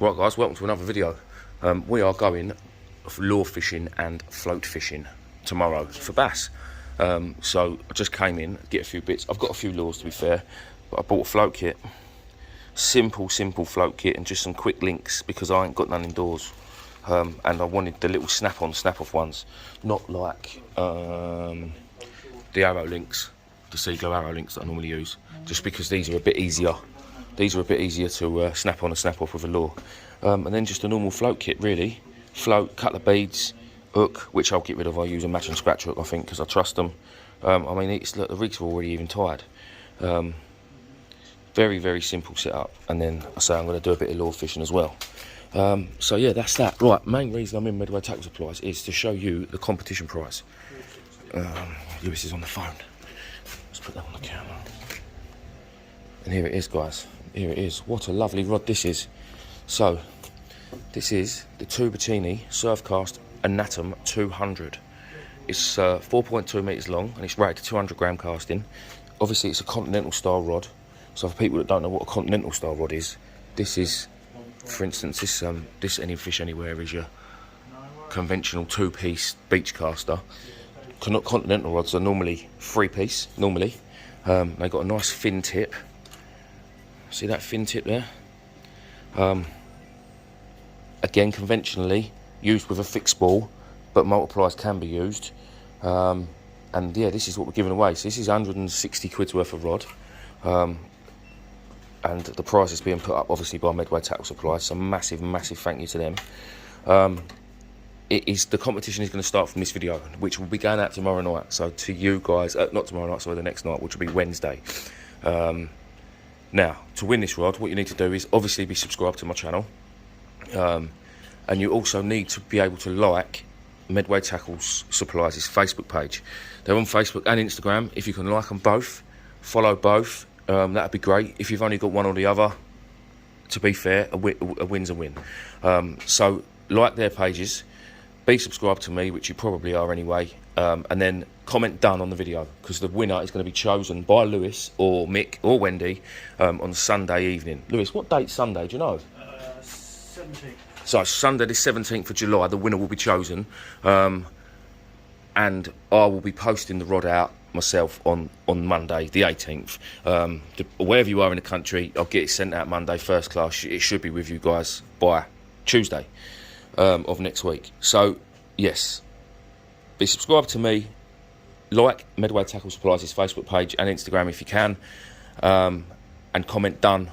Right guys, welcome to another video. We are going lure fishing and float fishing tomorrow for bass. So I just came in, get a few bits. I've got a few lures to be fair, but I bought a float kit. Simple float kit and just some quick links because I ain't got none indoors. And I wanted the little snap-on, snap-off ones, not like the arrow links, the Seaglow arrow links that I normally use, just because these are a bit easier. These are a bit easier to snap on and snap off with a lure. And then just a normal float kit, really. Float, couple of beads, hook, which I'll get rid of. I'll use a match and scratch hook, I think, because I trust them. I mean, look, the rigs are already even tied. Very simple setup. And then I say I'm going to do a bit of lure fishing as well. So yeah, that's that. Right, main reason I'm in Medway Tackle Supplies is to show you the competition price. Lewis is on the phone. Let's put that on the camera. And here it is, guys. Here it is. What a lovely rod this is. So, this is the Tubertini Surfcast Anatom 200. It's 4.2 metres long and it's rated to 200 gram casting. Obviously, it's a continental style rod. So, for people that don't know what a continental style rod is, this is, for instance, this Any Fish Anywhere is your conventional two-piece beach caster. Continental rods are normally three-piece, normally. They've got a nice fin tip. See that fin tip there? Again, conventionally used with a fixed ball, but multipliers can be used. And yeah, this is what we're giving away. So this is 160 quid's worth of rod. And the price is being put up, obviously, by Medway Tackle Supplies. So massive thank you to them. The competition is going to start from this video, which will be going out tomorrow night. So to you guys, not tomorrow night, sorry, the next night, which will be Wednesday. Now, to win this rod, what you need to do is obviously be subscribed to my channel. And you also need to be able to like Medway Tackle Supplies' Facebook page. They're on Facebook and Instagram. If you can like them both, follow both, that'd be great. If you've only got one or the other, to be fair, a win's a win. So, like their pages, be subscribed to me, which you probably are anyway, and then comment done on the video, because the winner is going to be chosen by Lewis or Mick or Wendy on Sunday evening. Lewis, what date's Sunday, do you know? 17th. So Sunday the 17th of July, the winner will be chosen, and I will be posting the rod out myself on Monday the 18th. Wherever you are in the country, I'll get it sent out Monday, first class. It should be with you guys by Tuesday of next week. So yes, be subscribed to me, like Medway Tackle Supplies' Facebook page and Instagram if you can, and comment done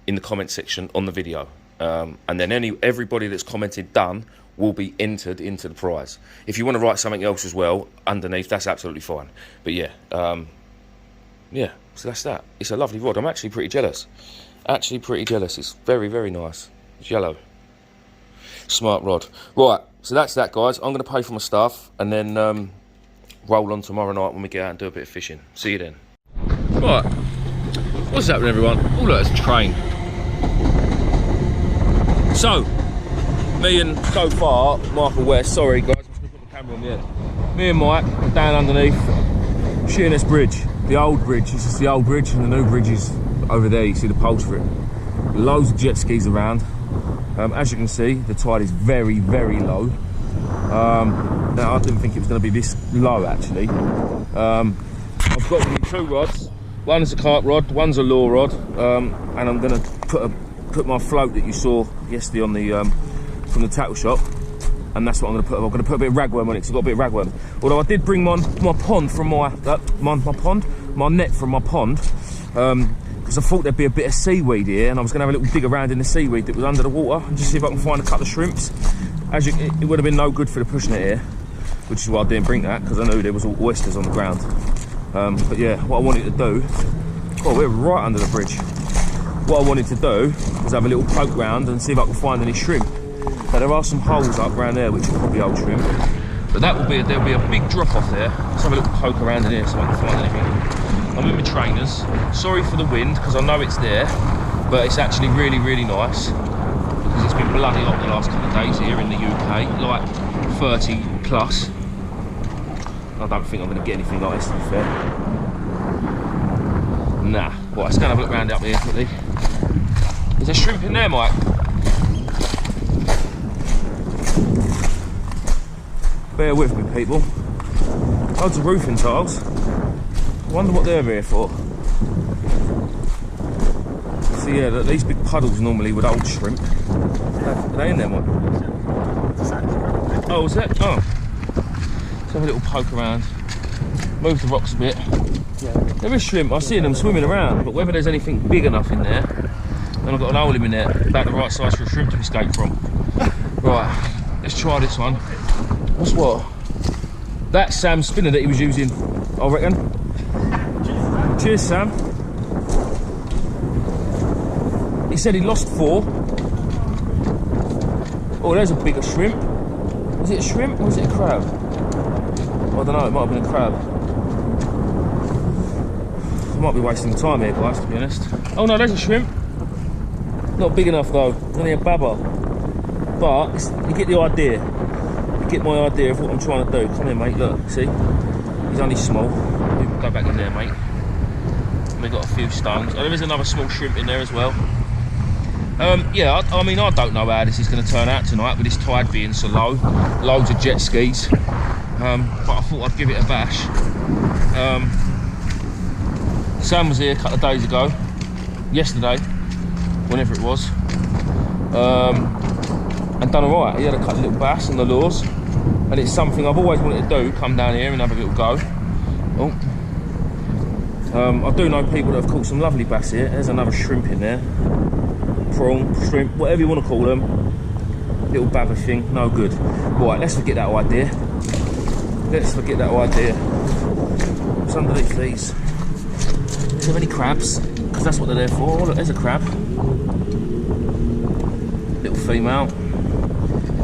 in the comment section on the video. And then everybody that's commented done will be entered into the prize. If you want to write something else as well underneath, that's absolutely fine. But yeah, yeah, so that's that. It's a lovely rod. I'm actually pretty jealous. It's very nice. It's yellow. Smart rod. Right, so that's that, guys. I'm going to pay for my stuff and then roll on tomorrow night when we get out and do a bit of fishing. See you then. Right, what's happening, everyone? Oh look, it's a train. So, me and so far, Michael West, sorry guys, I'm just going to put the camera on the end. Me and Mike are down underneath Sheerness Bridge, the old bridge. This is the old bridge and the new bridge is over there, you see the poles for it. Loads of jet skis around. As you can see, the tide is very low. Now, I didn't think it was going to be this low actually. I've got with me two rods. One's a carp rod, one's a lure rod, and I'm going to put my float that you saw yesterday on the from the tackle shop, and that's what I'm going to put. I'm going to put a bit of ragworm on it because I've got a bit of ragworm. Although I did bring my pond from my net from my pond, because I thought there'd be a bit of seaweed here, and I was going to have a little dig around in the seaweed that was under the water and just see if I can find a couple of shrimps. It would have been no good for the pushing it here, which is why I didn't bring that, because I knew there was all oysters on the ground. But yeah, what I wanted to do, we're right under the bridge. What I wanted to do was have a little poke round and see if I can find any shrimp. So there are some holes up around there which will probably hold shrimp. But there'll be a big drop off there. Let's have a little poke around in here so I can find anything. I'm in my trainers. Sorry for the wind because I know it's there, but it's actually really nice because it's been bloody hot the last couple of days here in the UK, like 30 plus. I don't think I'm going to get anything like this, to be fair. Nah. Right, let's go and have a look round up here quickly. Is there shrimp in there, Mike? Bear with me, people. Loads of roofing tiles. I wonder what they're here for. So yeah, these big puddles normally with old shrimp. Are they in there, one? Oh, is that? Oh. Let's have a little poke around. Move the rocks a bit. Yeah. There is shrimp. I see them swimming around, but whether there's anything big enough in there, then I've got an hole in there about the right size for a shrimp to escape from. Right, let's try this one. What's what? That's Sam's spinner that he was using, I reckon. Cheers, Sam. He said he lost 4. Oh, there's a bigger shrimp. Was it a shrimp or was it a crab? I don't know, it might have been a crab. I might be wasting time here, guys, to be honest. Oh no, there's a shrimp. Not big enough though, only a babber. But you get the idea. You get my idea of what I'm trying to do. Come here, mate, look, see? He's only small. We'll go back in there, mate. We've got a few stones. Oh, there is another small shrimp in there as well. Yeah, I mean, I don't know how this is going to turn out tonight with this tide being so low. Loads of jet skis. But I thought I'd give it a bash. Sam was here a couple of days ago. Yesterday, whenever it was. And done alright. He had a couple of little bass on the lures. And it's something I've always wanted to do, come down here and have a little go. Oh. I do know people that have caught some lovely bass here. There's another shrimp in there. Prawn, shrimp, whatever you want to call them. Little babber thing, no good. Right, let's forget that idea. Let's forget that idea. What's underneath these? Is there any crabs? Because that's what they're there for. Oh, look, there's a crab. Little female.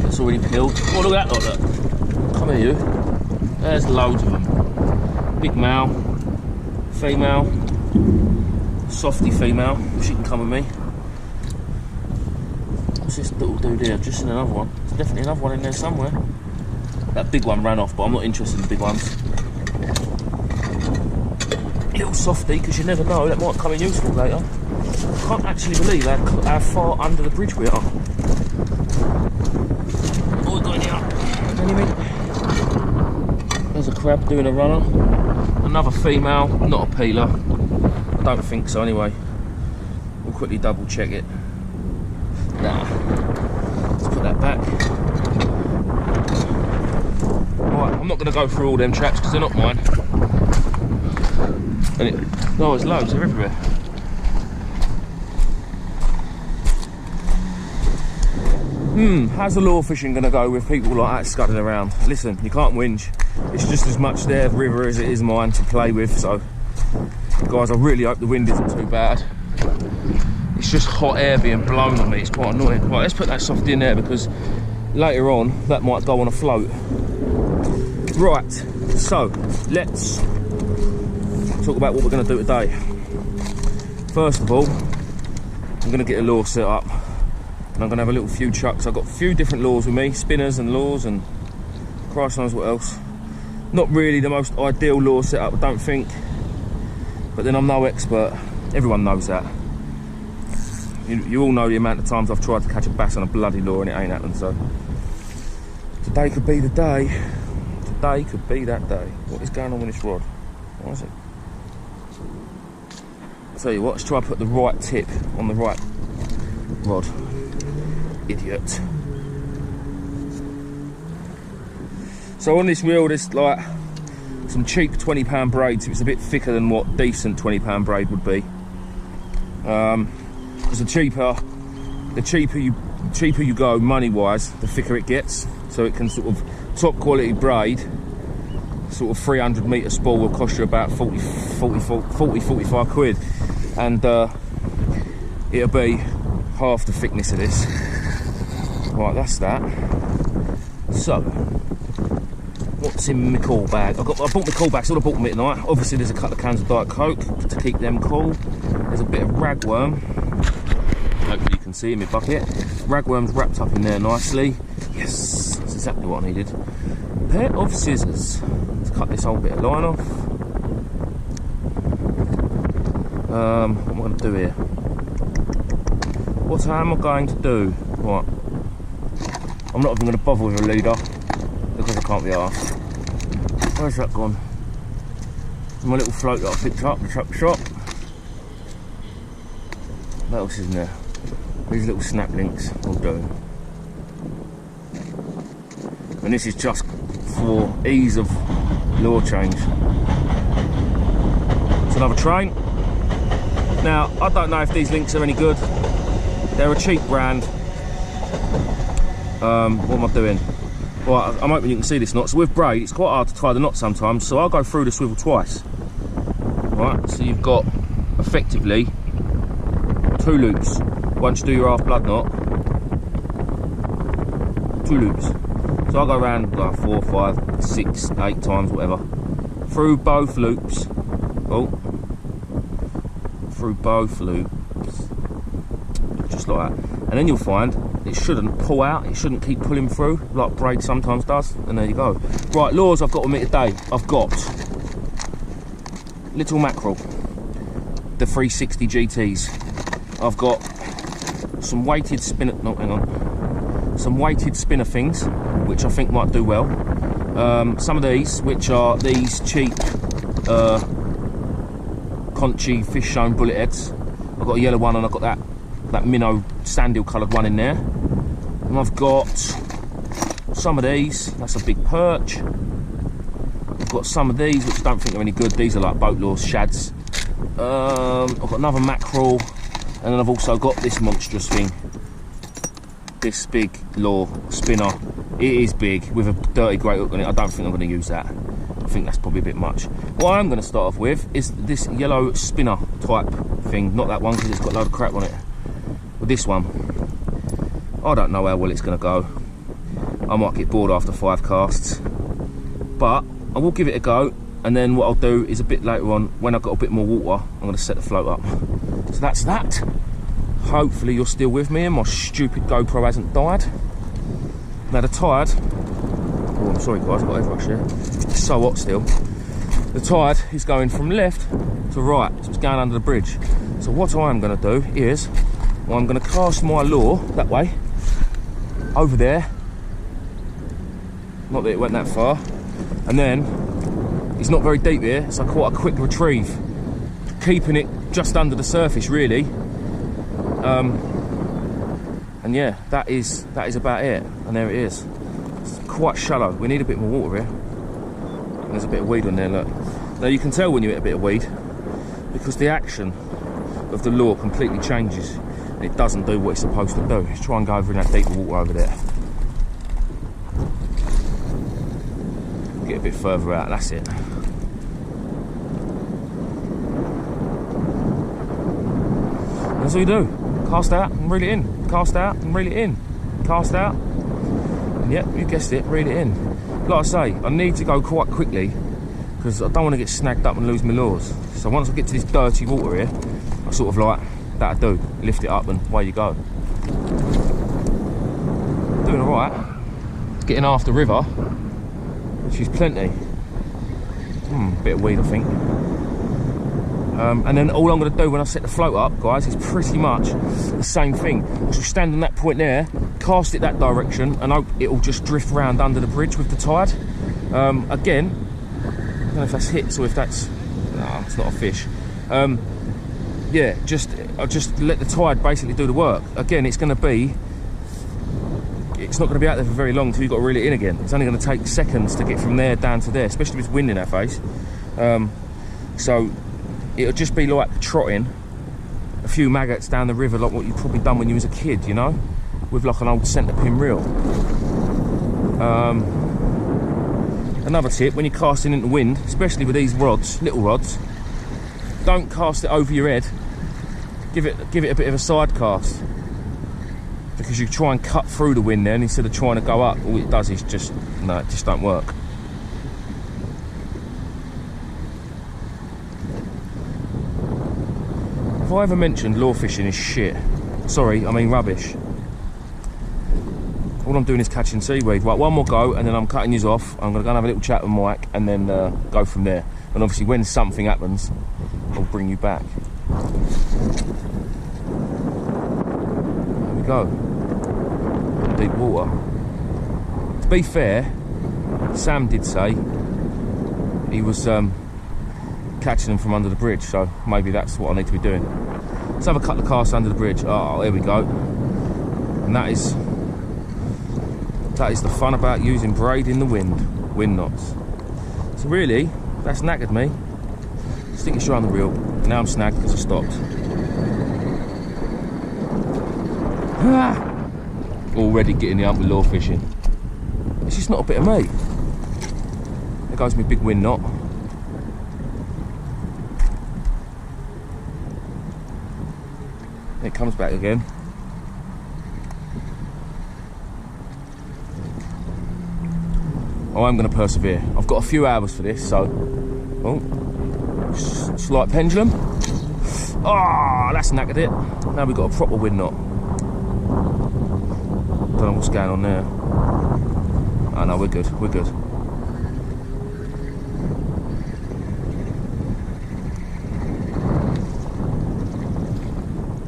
It's already peeled. Oh, look at that, look. Come here, you. There's loads of them. Big male. Female. Softy female. She can come with me. What's this little dude here? I've just seen another one. There's definitely another one in there somewhere. That big one ran off, but I'm not interested in big ones. Little softy, because you never know, that might come in useful later. I can't actually believe how far under the bridge we are. What we got in here? Anything? There's a crab doing a runner. Another female, not a peeler. I don't think so anyway. We'll quickly double check it. Nah. Let's put that back. Right, I'm not going to go through all them traps because they're not mine. No, there's loads, they're everywhere. How's the lure fishing going to go with people like that scudding around? Listen, you can't whinge. It's just as much their river as it is mine to play with, so guys, I really hope the wind isn't too bad. It's just hot air being blown on me, it's quite annoying. Right, let's put that softy in there because later on that might go on a float. Right, so let's talk about what we're going to do today. First of all, I'm going to get a lure set up and I'm going to have a little few chucks. I've got a few different lures with me, spinners and lures and Christ knows what else. Not really the most ideal lure setup, I don't think, but then I'm no expert. Everyone knows that. You all know the amount of times I've tried to catch a bass on a bloody lure and it ain't happened, so today could be the day. Today could be that day. What is going on with this rod? What is it? I'll tell you what, let's try to put the right tip on the right rod. Idiot. So on this reel there's like some cheap £20 braid, so it's a bit thicker than what decent £20 braid would be. Because the cheaper you go money wise, the thicker it gets. So it can sort of, top quality braid, sort of 300 metre spool will cost you about 45 quid. And it'll be half the thickness of this. Right, that's that. So, what's in my call bag? I bought my call bag, so I bought them at night. Obviously there's a couple of cans of Diet Coke to keep them cool. There's a bit of ragworm. Hopefully you can see in my bucket. Ragworm's wrapped up in there nicely. Yes, that's exactly what I needed. A pair of scissors to cut this whole bit of line off. What am I going to do here? What am I going to do? Right. I'm not even going to bother with a leader because I can't be arsed. Where's that gone? My little float that I picked up, the truck shop. What else is in there? These little snap links will do. And this is just for ease of lure change. It's another train. Now, I don't know if these links are any good. They're a cheap brand. What am I doing? Well, I'm hoping you can see this knot. So with braid, it's quite hard to tie the knot sometimes, so I'll go through the swivel twice. Right, so you've got effectively 2 loops. Once you do your half blood knot, 2 loops. So I'll go around like 4, 5, 6, 8 times, whatever. Through both loops. Oh. Through both loops. Just like that. And then you'll find it shouldn't pull out, it shouldn't keep pulling through like braid sometimes does, and there you go. Right, lures I've got with me today. I've got little mackerel, the 360 GTs. I've got some weighted spinner, no hang on, some weighted spinner things, which I think might do well. Some of these, which are these cheap Conchi fish shone bullet heads. I've got a yellow one and I've got that minnow sandhill coloured one in there. And I've got some of these, that's a big perch. I've got some of these which I don't think are any good. These are like boat lures, shads. I've got another mackerel, and then I've also got this monstrous thing. This big lure spinner. It is big with a dirty great hook on it. I don't think I'm going to use that. I think that's probably a bit much. What I'm going to start off with is this yellow spinner type thing. Not that one because it's got a load of crap on it. With this one, I don't know how well it's going to go. I might get bored after 5 casts, but I will give it a go, and then what I'll do is a bit later on, when I've got a bit more water, I'm going to set the float up. So that's that. Hopefully you're still with me and my stupid GoPro hasn't died. Now the tide, oh I'm sorry guys, I've got overrush here, it's so hot still. The tide is going from left to right, so it's going under the bridge. So what I'm going to do is, well, I'm going to cast my lure that way, over there, not that it went that far, and then it's not very deep here, so quite a quick retrieve, keeping it just under the surface really. And yeah, that is about it, and there it is. It's quite shallow. We need a bit more water here. And there's a bit of weed on there, look. Now you can tell when you hit a bit of weed because the action of the lure completely changes and it doesn't do what it's supposed to do. Let's try and go over in that deeper water over there. Get a bit further out, that's it. That's what you do. Cast out and reel it in. Cast out and reel it in. Cast out. And yep, you guessed it, reel it in. Like I say, I need to go quite quickly because I don't want to get snagged up and lose my lures. So once I get to this dirty water here, I sort of like, that'll do. Lift it up and away you go. Doing alright. Getting after river, which is plenty. Bit of weed I think. And then all I'm going to do when I set the float up, guys, is pretty much the same thing. I shall stand on that point there, cast it that direction, and hope it'll just drift round under the bridge with the tide. Again, I don't know if that's hits or if that's... No, it's not a fish. Yeah, I'll just let the tide basically do the work. Again, it's going to be... It's not going to be out there for very long until you've got to reel it in again. It's only going to take seconds to get from there down to there, especially with wind in our face. So... it'll just be like trotting a few maggots down the river like what you've probably done when you was a kid, you know, with like an old centre pin reel. Another tip, when you're casting into wind, especially with these rods, little rods, don't cast it over your head. Give it a bit of a side cast, because you try and cut through the wind then instead of trying to go up. All it does is just, no, it just don't work. Have I ever mentioned lure fishing is shit? Sorry, I mean rubbish. All I'm doing is catching seaweed. Right, one more go and then I'm cutting yous off. I'm going to go and have a little chat with Mike and then go from there. And obviously when something happens, I'll bring you back. There we go. Deep water. To be fair, Sam did say he was catching them from under the bridge, so maybe that's what I need to be doing. Let's have a cut the cast under the bridge. Oh, here we go. And that is the fun about using braid in the wind knots. So really, that's knackered me. Stick your shoe on the reel. Now I'm snagged because I stopped. Already getting the hump with lure fishing. It's just not a bit of me. There goes my big wind knot. It comes back again. I'm going to persevere. I've got a few hours for this, so... Oh, slight pendulum. Ah, oh, that's knackered it. Now we've got a proper wind knot. Don't know what's going on there. Oh no, we're good, we're good.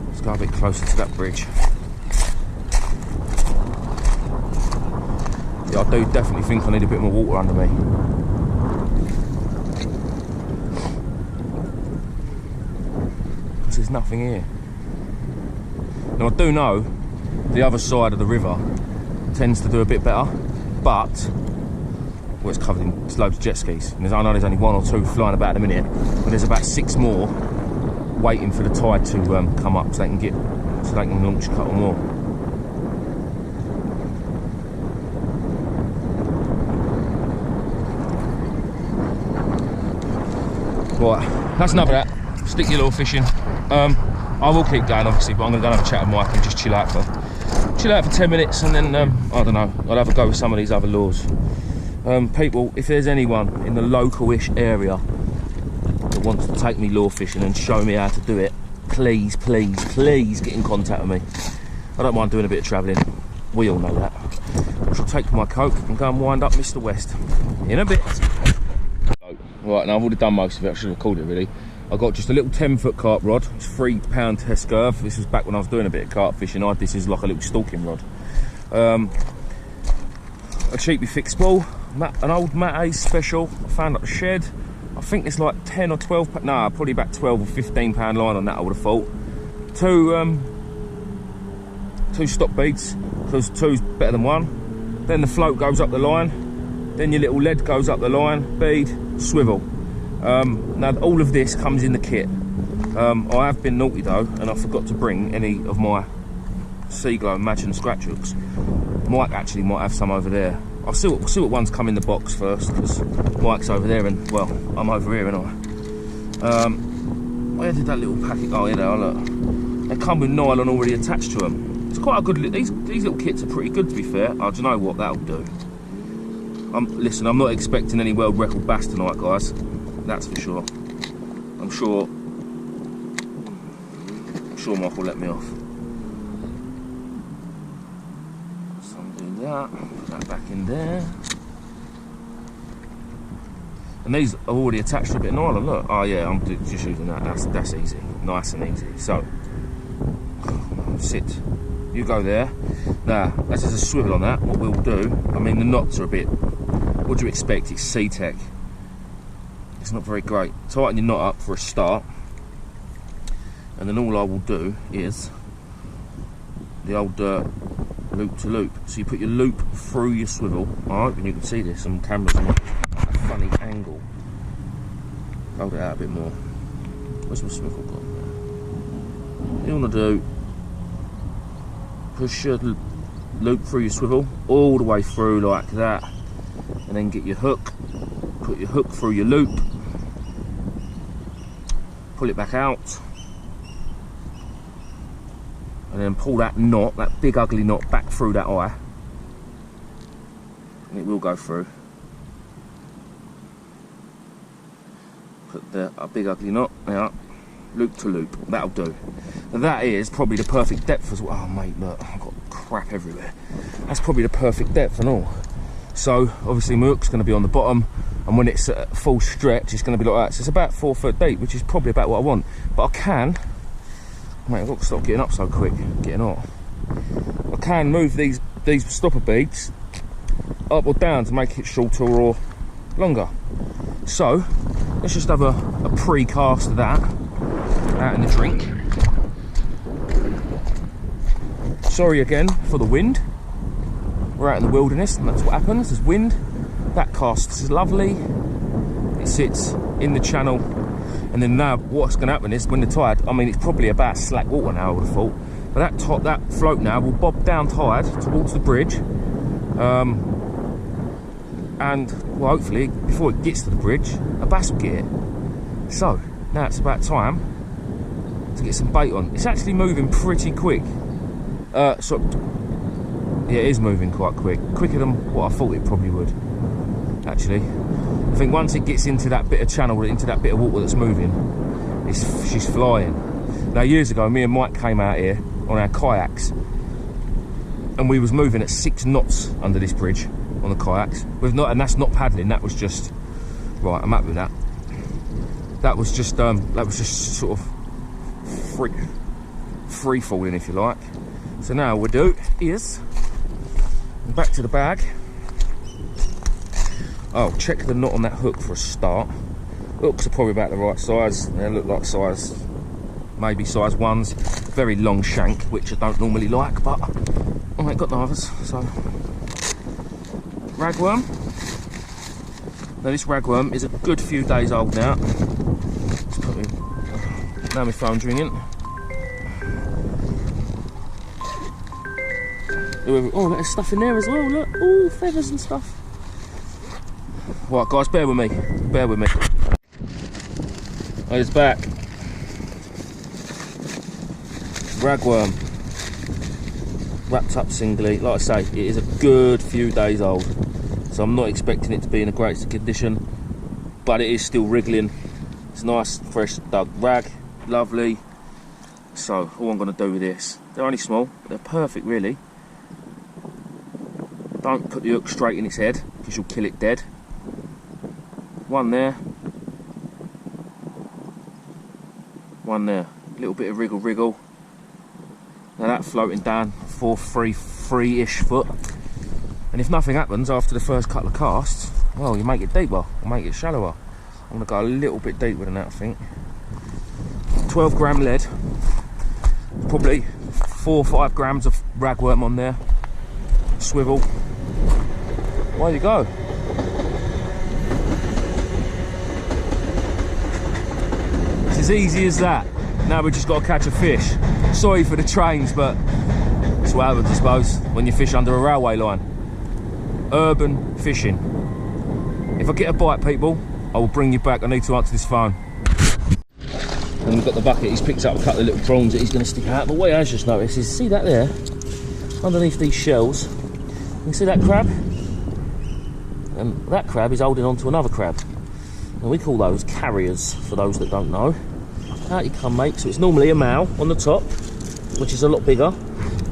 Let's go a bit closer to that bridge. Yeah, I do definitely think I need a bit more water under me. Because there's nothing here. Now I do know the other side of the river tends to do a bit better, but well, it's covered in loads of jet skis. And I know there's only 1 or 2 flying about at the minute, but there's about 6 more waiting for the tide to come up so they can launch a couple more. Right, that's enough of that. Stick your lure fishing. I will keep going obviously, but I'm going to go and have a chat with Mike and just chill out for 10 minutes, and then I don't know, I'll have a go with some of these other lures. People, if there's anyone in the local-ish area that wants to take me lure fishing and show me how to do it, please, please, please get in contact with me. I don't mind doing a bit of travelling. We all know that. I shall take my coat and go and wind up Mr. West in a bit. Right, now I've already done most of it. I should have called it really. I got just a little 10-foot carp rod. It's £3 test curve. This was back when I was doing a bit of carp fishing. This is like a little stalking rod. A cheaply fixed spool, an old Matt Hayes special. I found at the shed. I think it's like 10 or 12. Nah, probably about 12 or 15 pound line on that. I would have thought. Two stop beads, because 2's better than 1. Then the float goes up the line. Then your little lead goes up the line. Bead, swivel. Now all of this comes in the kit. I have been naughty though, and I forgot to bring any of my Seaglow Imagine scratch hooks. Mike actually might have some over there. I'll see what ones come in the box first, because Mike's over there and, well, I'm over here, ain't I? Where did that little packet go? Here they are, look. They come with nylon already attached to them. It's quite a good, these little kits are pretty good to be fair. Oh, do you know what, that'll do. Listen, I'm not expecting any world record bass tonight, guys. That's for sure. I'm sure Mike will let me off. So I'm doing that, put that back in there. And these are already attached to a bit of nylon, look. Oh yeah, I'm just using that, that's easy. Nice and easy. So, sit. You go there. Now, as there's a swivel on that, what we'll do, I mean the knots are a bit, what do you expect? It's C-Tech. It's not very great. Tighten your knot up for a start, and then all I will do is the old loop to loop. So you put your loop through your swivel. I hope you can see this on cameras on a funny angle. Hold it out a bit more. Where's my swivel gone? What you want to do, push your loop through your swivel all the way through like that, and then get your hook, put your hook through your loop, pull it back out, and then pull that knot, that big ugly knot, back through that eye, and it will go through. Put a big ugly knot out, loop to loop, that'll do. Now that is probably the perfect depth as well. Oh mate, look, I've got crap everywhere. That's probably the perfect depth and all. So obviously my hook's going to be on the bottom, and when it's at full stretch it's going to be like that. So it's about 4 foot deep, which is probably about what I want. But I can, mate, I've got to stop getting up so quick, getting hot. I can move these stopper beads up or down to make it shorter or longer. So let's just have a pre-cast of that out in the drink. Sorry again for the wind. We're out in the wilderness and that's what happens. There's wind. That cast is lovely. It sits in the channel, and then now what's going to happen is when the tide, I mean it's probably about slack water now I would have thought, but that float now will bob down tide towards the bridge, and well, hopefully before it gets to the bridge a bass will get it. So now it's about time to get some bait on. It's actually moving pretty quick. Yeah, it is moving quite quicker than what I thought it probably would. Actually, I think once it gets into that bit of channel, into that bit of water that's moving, she's flying. Now years ago, me and Mike came out here on our kayaks, and we was moving at 6 knots under this bridge on the kayaks. And that's not paddling. That was just right. I'm happy with that. That was just sort of free falling, if you like. So now what we'll do is back to the bag. Oh, check the knot on that hook for a start. Hooks are probably about the right size. They look like maybe size 1s. Very long shank, which I don't normally like, but I ain't got no others. So, ragworm. Now this ragworm is a good few days old now. Let's put now my phone's ringing. Oh, there's stuff in there as well, look. Oh, feathers and stuff. Right, guys, bear with me. Bear with me. Oh, it's back. Ragworm. Wrapped up singly. Like I say, it is a good few days old. So I'm not expecting it to be in a great condition. But it is still wriggling. It's nice, fresh dug rag. Lovely. So, all I'm going to do with this, they're only small, but they're perfect, really. Don't put the hook straight in its head, because you'll kill it dead. One there. One there. A little bit of wriggle. Now that floating down for 3-ish foot. And if nothing happens after the first couple of casts, well, you make it deeper, or make it shallower. I'm going to go a little bit deeper than that, I think. 12 gram lead. Probably 4 or 5 grams of ragworm on there. Swivel. Away you go. It's as easy as that. Now we've just got to catch a fish. Sorry for the trains, but that's what happens, I suppose, when you fish under a railway line. Urban fishing. If I get a bite, people, I will bring you back. I need to answer this phone. And we've got the bucket. He's picked up a couple of little prawns that he's going to stick out. But what I just noticed is, see that there? Underneath these shells, you see that crab? And that crab is holding on to another crab. And we call those carriers, for those that don't know. Out you come, mate. So it's normally a male on the top, which is a lot bigger.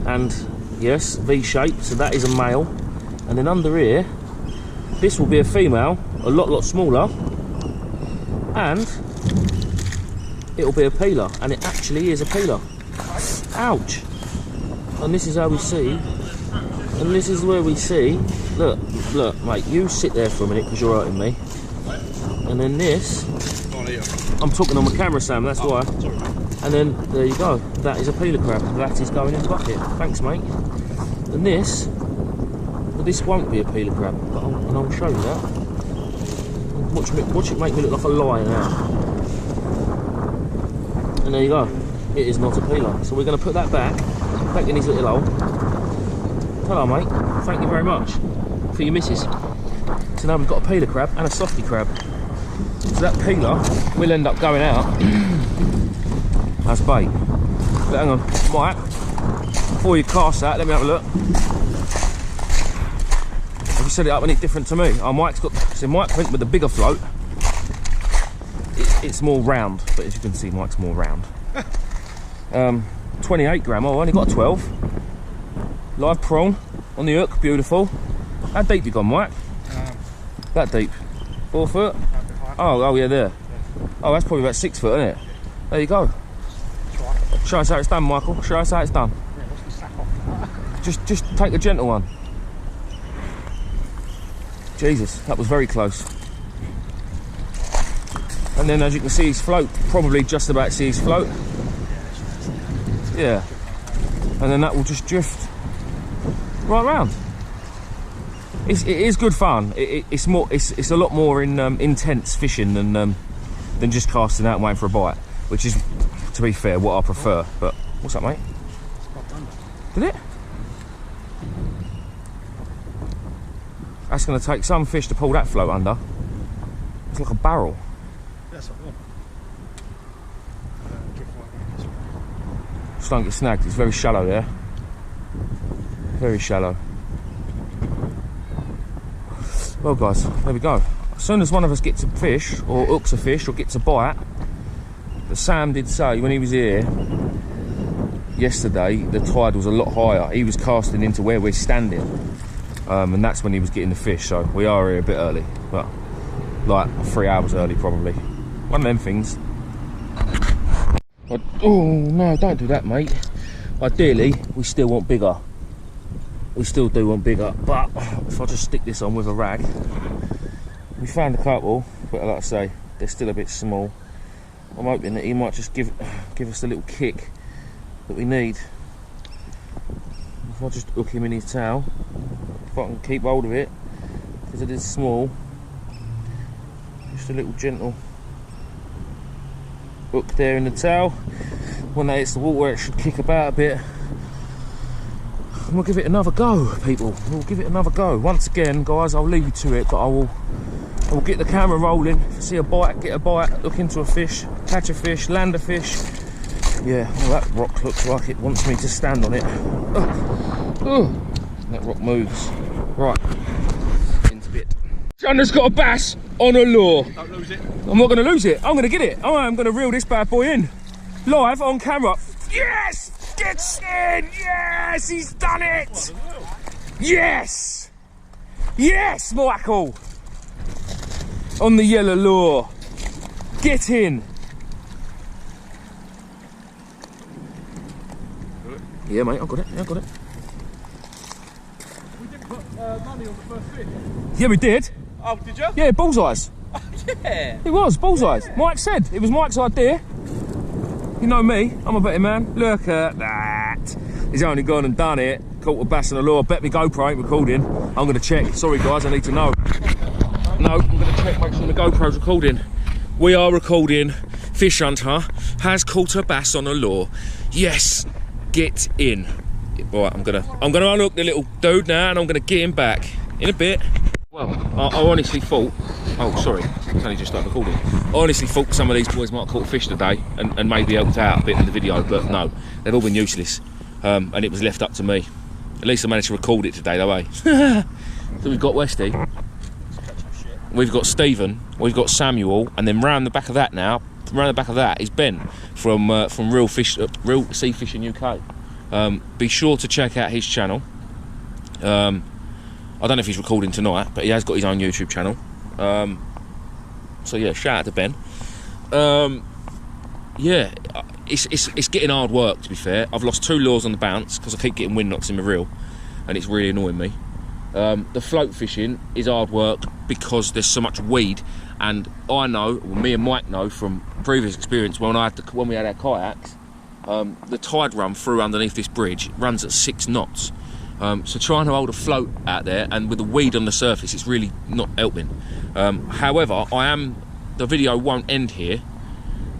And yes, V-shape, so that is a male. And then under here, this will be a female, a lot smaller. And it'll be a peeler. And it actually is a peeler. Ouch! And this is how we see. And this is where we see. Look, mate, you sit there for a minute because you're hurting me. And then this, I'm talking on my camera, Sam, that's why. And then, there you go, that is a peeler crab. That is going in the bucket. Thanks, mate. And this, well, this won't be a peeler crab, but I'll show you that. Watch it make me look like a lion now. And there you go, it is not a peeler. So we're going to put that back in his little hole. Hello, mate, thank you very much for your missus. So now we've got a peeler crab and a softy crab. So that peeler will end up going out as bait. But hang on, Mike, before you cast that, let me have a look. Have you set it up any different to me? Oh, Mike's got, see, Mike went with the bigger float. It's more round, but as you can see, Mike's more round. 28 gram, oh, I only got a 12. Live prawn on the hook, beautiful. How deep you gone, Mike? That deep? 4 foot? Oh yeah, there. Oh, that's probably about 6 foot, isn't it? There you go. Show us how it's done, Michael. Show us how it's done. Just take a gentle one. Jesus, that was very close. And then as you can see his float, probably just about see his float. Yeah. And then that will just drift right round. It is good fun. It's a lot more intense fishing than just casting out and waiting for a bite, which is, to be fair, what I prefer. But what's up, mate? Did it? That's going to take some fish to pull that float under. It's like a barrel. That's what I want. Just don't get snagged. It's very shallow there. Very shallow. Well, guys, there we go. As soon as one of us gets a fish, or hooks a fish, or gets a bite, but Sam did say when he was here yesterday, the tide was a lot higher. He was casting into where we're standing, and that's when he was getting the fish. So we are here a bit early, but like 3 hours early probably. One of them things. Oh no, don't do that, mate. Ideally, we still want bigger. We still do want bigger, but if I just stick this on with a rag, we found a couple, but like I say, they're still a bit small. I'm hoping that he might just give us the little kick that we need. If I just hook him in his towel, if I can keep hold of it, because it is small, just a little gentle hook there in the towel. When that hits the water, it should kick about a bit. And we'll give it another go, people. We'll give it another go. Once again, guys, I'll leave you to it, but I will get the camera rolling. If I see a bite, get a bite, look into a fish, catch a fish, land a fish. Yeah, well, that rock looks like it wants me to stand on it. That rock moves. Right, into bit. John's got a bass on a lure. Don't lose it. I'm not going to lose it. I'm going to get it. I'm going to reel this bad boy in. Live on camera. Yes! Gets in! Yes! He's done it! Yes! Yes, Michael! On the yellow lure. Get in! Yeah, mate, I got it. Yeah, I got it. We did put money on the first fish. Yeah, we did. Oh, did you? Yeah, bullseyes. Yeah. It was, bullseyes. Yeah. Mike said. It was Mike's idea. You know me, I'm a better man. Look at that. He's only gone and done it. Caught a bass on the lure. Bet my GoPro ain't recording. I'm going to check. Sorry, guys, I need to know. No, I'm going to check, make sure the GoPro's recording. We are recording. Fish Hunter has caught a bass on a lure. Yes, get in. Right, I'm gonna unhook the little dude now, and I'm gonna get him back in a bit. Well, I honestly thought. Oh, sorry, it's only just started recording. I honestly thought some of these boys might have caught a fish today and maybe helped out a bit in the video, but no, they've all been useless, and it was left up to me. At least I managed to record it today, though, eh? So we've got Westy, we've got Stephen, we've got Samuel, and then round the back of that now, round the back of that is Ben from Real Sea Fishing UK. Be sure to check out his channel. I don't know if he's recording tonight, but he has got his own YouTube channel. So yeah, shout out to Ben. Yeah, it's getting hard work, to be fair. I've lost 2 lures on the bounce because I keep getting wind knocks in my reel, and it's really annoying me. The float fishing is hard work because there's so much weed, and I know, well, me and Mike know from previous experience when we had our kayaks, the tide run through underneath this bridge runs at 6 knots. So trying to hold a float out there and with the weed on the surface, it's really not helping. However, the video won't end here,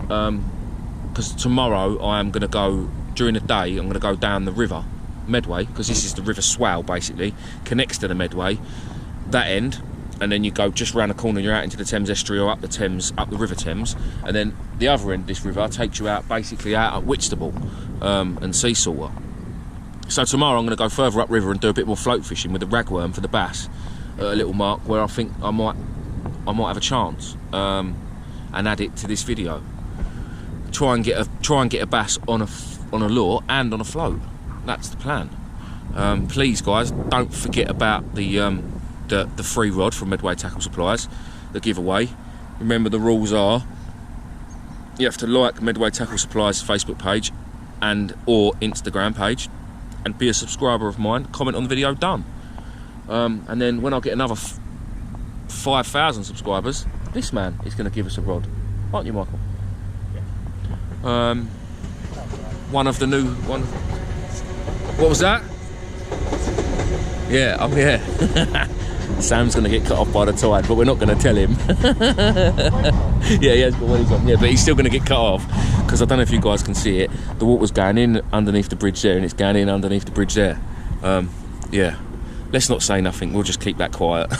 because tomorrow I am going to go, during the day, I'm going to go down the river, Medway, because this is the River Swale basically, connects to the Medway, that end, and then you go just round the corner and you're out into the Thames estuary or up the Thames, up the River Thames, and then the other end of this river takes you out basically out at Whitstable and Sea Salter. So tomorrow I'm going to go further upriver and do a bit more float fishing with the ragworm for the bass at a little mark where I think I might have a chance, and add it to this video. Try and get a bass on a lure and on a float. That's the plan. Please, guys, don't forget about the free rod from Medway Tackle Supplies, the giveaway. Remember, the rules are you have to like Medway Tackle Supplies Facebook page or Instagram page, and be a subscriber of mine, comment on the video, done. And then when I get another 5,000 subscribers, this man is going to give us a rod, aren't you, Michael? One of the new one. What was that? Yeah, oh yeah. Sam's going to get cut off by the tide, but we're not going to tell him. Yeah, he has got wellies on. Yeah, but he's still going to get cut off because I don't know if you guys can see it. The water's going in underneath the bridge there, and it's going in underneath the bridge there. Yeah, let's not say nothing. We'll just keep that quiet.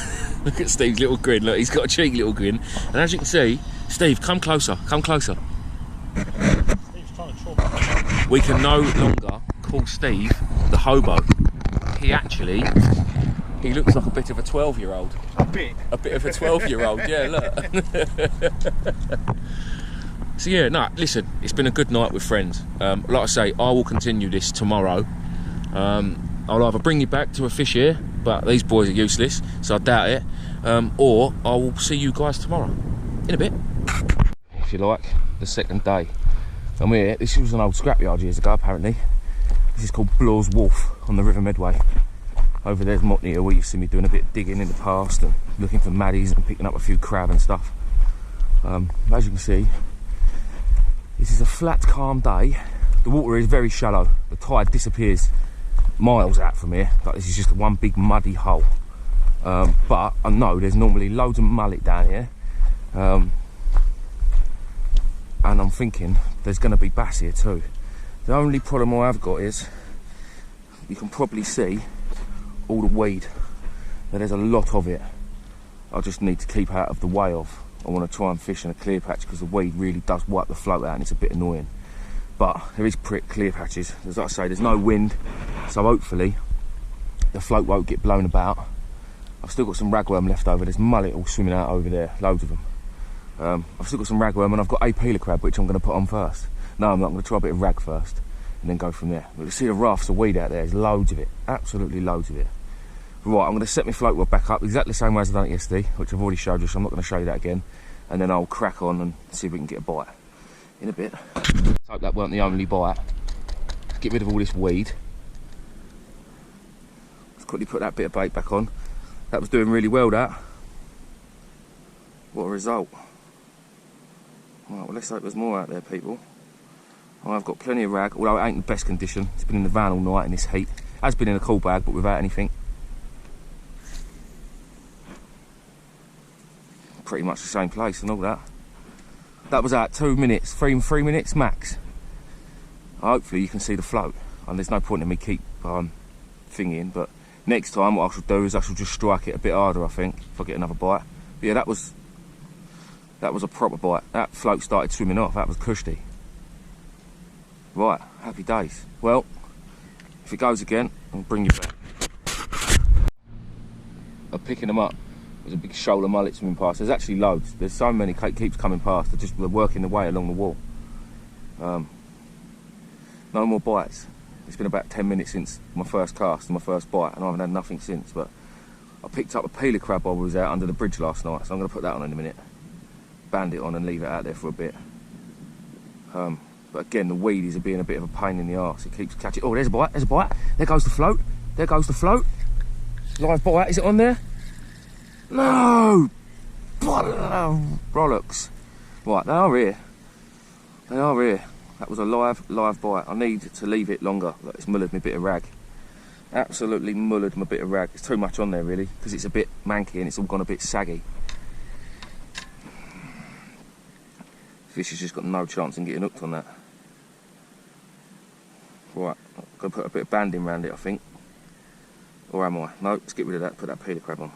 Look at Steve's little grin. Look, he's got a cheeky little grin. And as you can see, Steve, come closer. Come closer. Steve's trying to chalk. We can no longer call Steve the hobo. He looks like a bit of a 12-year-old. A bit. A bit of a 12-year-old, yeah, look. So yeah, no, listen, it's been a good night with friends. Like I say, I will continue this tomorrow. I'll either bring you back to a fish here, but these boys are useless, so I doubt it. Or I will see you guys tomorrow, in a bit. If you like, the second day. I'm here, this was an old scrapyard years ago, apparently. This is called Blaw's Wharf on the River Medway. Over there's Motney, where you've seen me doing a bit of digging in the past and looking for maddies and picking up a few crab and stuff. As you can see, this is a flat, calm day. The water is very shallow. The tide disappears miles out from here, but this is just one big muddy hole. But I know there's normally loads of mullet down here. And I'm thinking there's going to be bass here too. The only problem I've got is, you can probably see all the weed. Now, there's a lot of it. I just need to keep out of the way of. I want to try and fish in a clear patch because the weed really does wipe the float out and it's a bit annoying. But there is clear patches. As I say, there's no wind, so hopefully the float won't get blown about. I've still got some ragworm left over. There's mullet all swimming out over there, loads of them. I've still got some ragworm and I've got a peeler crab which I'm going to put on first. No, I'm not. I'm going to try a bit of rag first and then go from there. But you see the rafts of weed out there. There's loads of it, absolutely loads of it. Right, I'm going to set my float rod back up exactly the same way as I've done it yesterday, which I've already showed you, so I'm not going to show you that again. And then I'll crack on and see if we can get a bite in a bit. Let's hope that weren't the only bite. Get rid of all this weed. Let's quickly put that bit of bait back on. That was doing really well, that. What a result. Right, well, let's hope there's more out there, people. I've got plenty of rag, although it ain't in the best condition. It's been in the van all night in this heat. It has been in a cool bag, but without anything. Pretty much the same place and all that. That was out 2 minutes, three minutes max. Hopefully you can see the float, and there's no point in me keep thingying, but next time what I shall do is I shall just strike it a bit harder, I think, if I get another bite. But yeah, that was a proper bite. That float started swimming off, that was cushy. Right, happy days. Well, if it goes again, I'll bring you back. I'm picking them up. There's a big shoal of mullet swimming past. There's actually loads. There's so many keeps coming past. They're working their way along the wall. No more bites. It's been about 10 minutes since my first cast and my first bite, and I haven't had nothing since. But I picked up a peeler crab while I was out under the bridge last night, so I'm going to put that on in a minute. Band it on and leave it out there for a bit. But again, the weed is being a bit of a pain in the arse. It keeps catching. Oh, there's a bite. There's a bite. There goes the float. There goes the float. Live bite. Is it on there? No! Bollocks. Right, they are here. They are here. That was a live bite. I need to leave it longer. Look, it's mullered me a bit of rag. Absolutely mullered my bit of rag. There's too much on there, really, because it's a bit manky and it's all gone a bit saggy. Fish has just got no chance in getting hooked on that. Right, I'm going to put a bit of banding around it, I think. Or am I? No, let's get rid of that. Put that peeler crab on.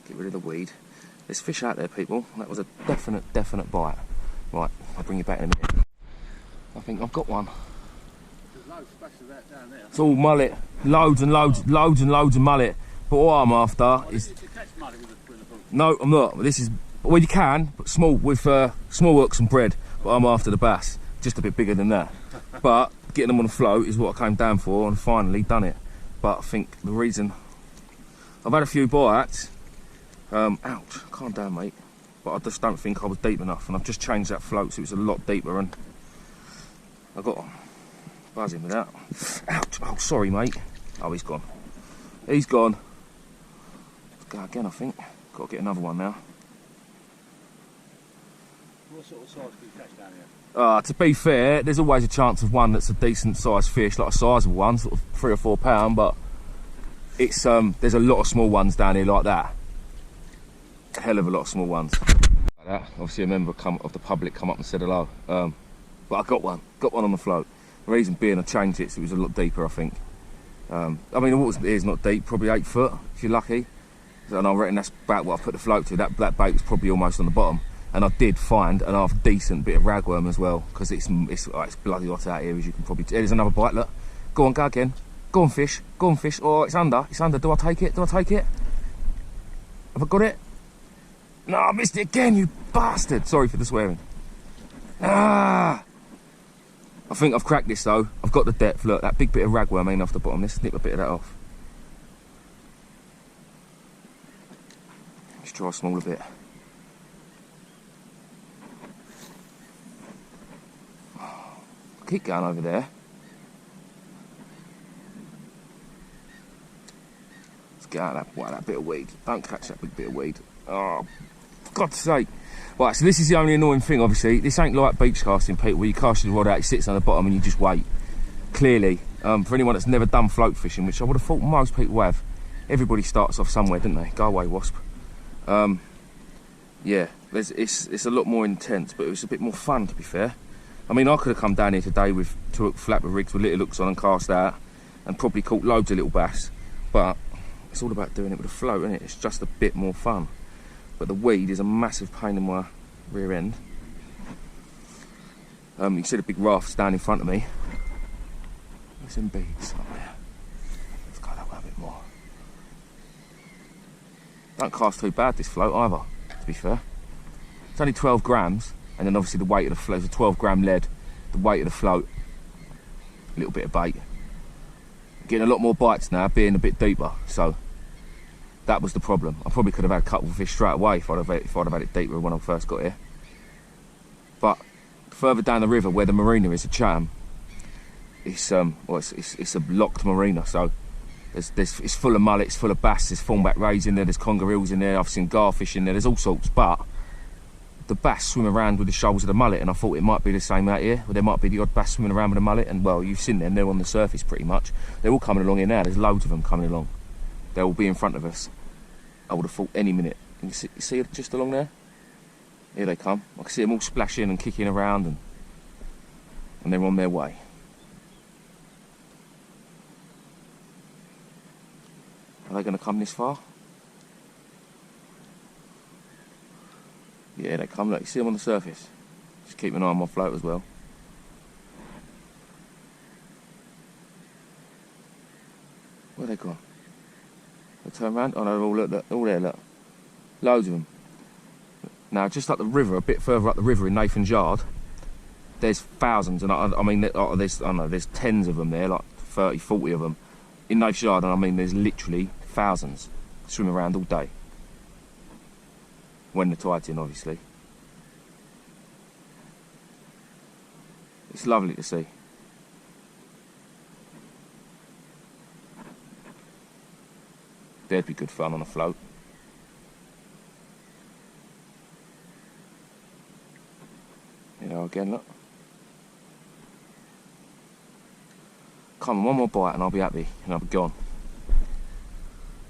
Get rid of the weed. There's fish out there, people. That was a definite bite. Right, I'll bring you back in a minute. I think I've got one. There's loads of splashes of that down there. It's all mullet. Loads and loads of mullet. But what I'm after is... You catch mullet with a hook? No, I'm not. This is... Well, you can, but small, with small hooks and bread. But I'm after the bass. Just a bit bigger than that. But getting them on the float is what I came down for, and finally done it. But I think the reason... I've had a few bites. Ouch, calm down, mate. But I just don't think I was deep enough, and I've just changed that float so it's a lot deeper, and I got buzzing with that. Ouch, oh sorry mate. Oh, he's gone. He's gone. Go again, I think. Got to get another one now. What sort of size do you catch down here? To be fair, there's always a chance of one that's a decent sized fish, like a sizable one, sort of 3 or 4 pound, but it's there's a lot of small ones down here like that. A hell of a lot of small ones. Like that. Obviously a member of the public come up and said hello. But I got one on the float. The reason being I changed it so it was a lot deeper, I think. I mean the water here is not deep, probably 8 foot if you're lucky. And I reckon that's about what I put the float to. That bait was probably almost on the bottom. And I did find a half decent bit of ragworm as well, because it's bloody hot out here, as you can probably tell. There's another bite, look. Go on, go again. Go on, fish. Go on, fish. Oh, it's under. It's under. Do I take it? Do I take it? Have I got it? No, I missed it again, you bastard. Sorry for the swearing. Ah! I think I've cracked this, though. I've got the depth. Look, that big bit of ragworm ain't off the bottom. Let's snip a bit of that off. Let's try a smaller bit. Keep going over there. Let's get out of that bit of weed. Don't catch that big bit of weed. Oh, for God's sake. Right, so this is the only annoying thing, obviously. This ain't like beach casting, Pete, where you cast your rod out, it sits on the bottom and you just wait. Clearly, for anyone that's never done float fishing, which I would have thought most people have, everybody starts off somewhere, don't they? Go away, wasp. Yeah, it's a lot more intense, but it was a bit more fun, to be fair. I mean, I could have come down here today with 2 flapper rigs with little hooks on and cast out and probably caught loads of little bass, but it's all about doing it with a float, isn't it? It's just a bit more fun. But the weed is a massive pain in my rear end. You can see the big rafts down in front of me. There's some beads up there. Let's go that way a bit more. Don't cast too bad, this float, either, to be fair. It's only 12 grams. And then obviously the weight of the float is a 12-gram lead, the weight of the float, a little bit of bait. Getting a lot more bites now, being a bit deeper, so that was the problem. I probably could have had a couple of fish straight away if I'd have had it deeper when I first got here. But further down the river where the marina is, a Chatham, it's a locked marina, so it's full of mullets, full of bass, there's thornback rays in there, there's conger eels in there, I've seen garfish in there, there's all sorts, but the bass swim around with the shoals of the mullet, and I thought it might be the same out here, where there might be the odd bass swimming around with a mullet, and well, you've seen them, they're on the surface pretty much. They're all coming along here now, there's loads of them coming along. They'll all be in front of us. I would have thought any minute. You see it just along there? Here they come. I can see them all splashing and kicking around, and they're on their way. Are they going to come this far? Yeah, they come. Look, you see them on the surface. Just keep an eye on my float as well. Where they gone? They turn around. Oh no, look, all there, look. Loads of them. Now, just up the river, a bit further up the river in Nathan's Yard, there's thousands, and I mean, there's tens of them there, like 30, 40 of them in Nathan's Yard, and I mean, there's literally thousands swimming around all day. When the tide's in, obviously. It's lovely to see. There'd be good fun on a float. You know, again, look. Come on, one more bite and I'll be happy and I'll be gone.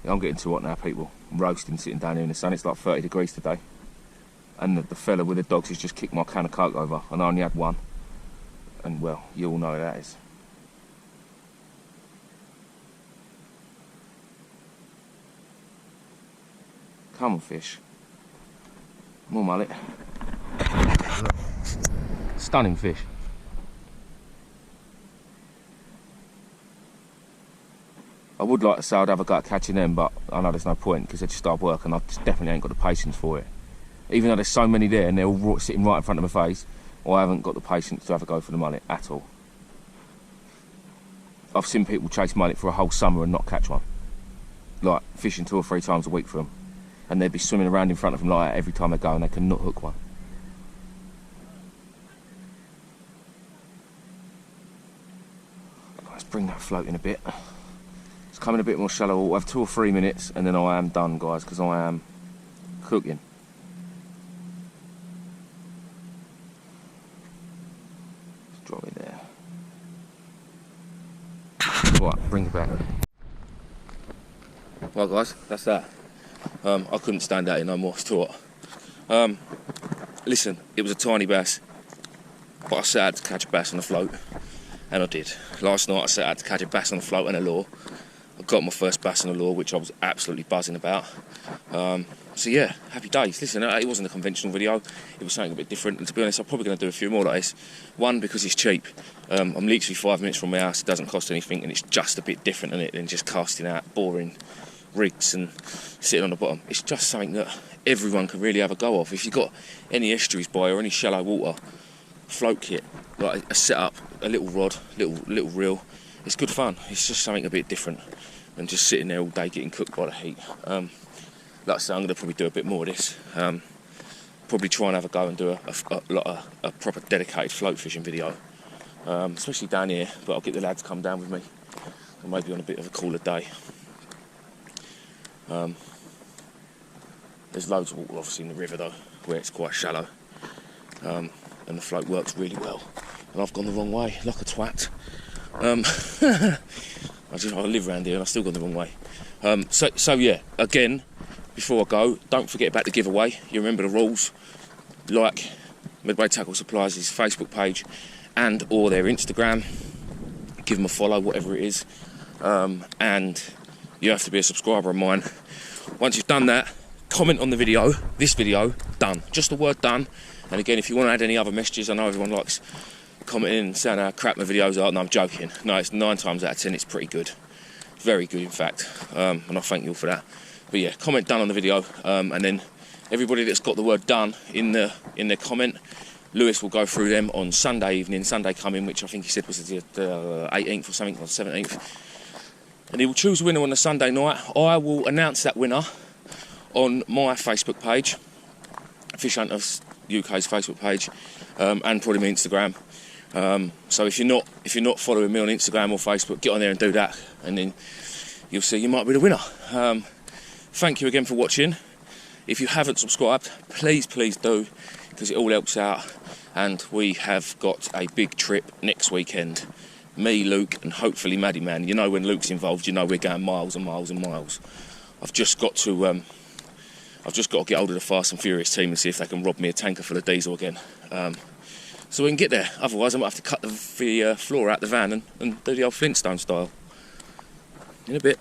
I'm getting too hot now, people. I'm roasting, sitting down here in the sun. It's like 30 degrees today. And the fella with the dogs has just kicked my can of Coke over, and I only had one. And, well, you all know who that is. Come on, fish. More mullet. Stunning fish. I would like to say I'd have a go at catching them, but I know there's no point because they just start work and I just definitely ain't got the patience for it. Even though there's so many there and they're all sitting right in front of my face, I haven't got the patience to have a go for the mullet at all. I've seen people chase mullet for a whole summer and not catch one. Like, fishing 2 or 3 times a week for them. And they'd be swimming around in front of them like that every time they go and they cannot hook one. Let's bring that float in a bit. come in a bit more shallow. We'll have 2 or 3 minutes and then I am done, guys, because I am cooking. Just drop it there. Right, bring it back. Well, guys, that's that. I couldn't stand out here no more, it's too hot. Listen, it was a tiny bass, but I set out to catch a bass on the float, and I did. Last night I set out to catch a bass on the float and a lure. I got my first bass on the lure, which I was absolutely buzzing about. So yeah, happy days. Listen, it wasn't a conventional video, it was something a bit different, and to be honest, I'm probably going to do a few more like this. One, because it's cheap. I'm literally 5 minutes from my house, it doesn't cost anything, and it's just a bit different in it than just casting out boring rigs and sitting on the bottom. It's just something that everyone can really have a go of. If you've got any estuaries by or any shallow water, float kit, like a setup, a little rod, little reel, it's good fun. It's just something a bit different than just sitting there all day getting cooked by the heat. Like I say, I'm going to probably do a bit more of this. Probably try and have a go and do a proper dedicated float fishing video, especially down here, but I'll get the lads to come down with me, and maybe on a bit of a cooler day. There's loads of water obviously in the river though, where it's quite shallow, and the float works really well. And I've gone the wrong way, like a twat. I live around here and I've still gone the wrong way. So yeah, again, before I go, don't forget about the giveaway. You remember the rules. Like Midway Tackle Supplies' Facebook page and or their Instagram. Give them a follow, whatever it is. And you have to be a subscriber of mine. Once you've done that, comment on the video, this video, done. Just the word done. And again, if you want to add any other messages, I know everyone likes commenting and saying how crap my videos are. No, I'm joking. No, it's 9 times out of 10, it's pretty good. Very good, in fact. And I thank you all for that. But yeah, comment done on the video. And then everybody that's got the word done in their comment, Lewis will go through them on Sunday evening, Sunday coming, which I think he said was the 18th or something, or 17th. And he will choose a winner on the Sunday night. I will announce that winner on my Facebook page, Fish Hunters UK's Facebook page, and probably my Instagram. So if you're not following me on Instagram or Facebook, get on there and do that, and then you'll see you might be the winner. Thank you again for watching. If you haven't subscribed, please do, because it all helps out. And we have got a big trip next weekend. Me, Luke, and hopefully Maddie Man. You know, when Luke's involved, you know we're going miles and miles and miles. I've just got to get hold of the Fast and Furious team and see if they can rob me a tanker full of diesel again, so we can get there. Otherwise, I might have to cut the floor out the van and do the old Flintstone style. In a bit.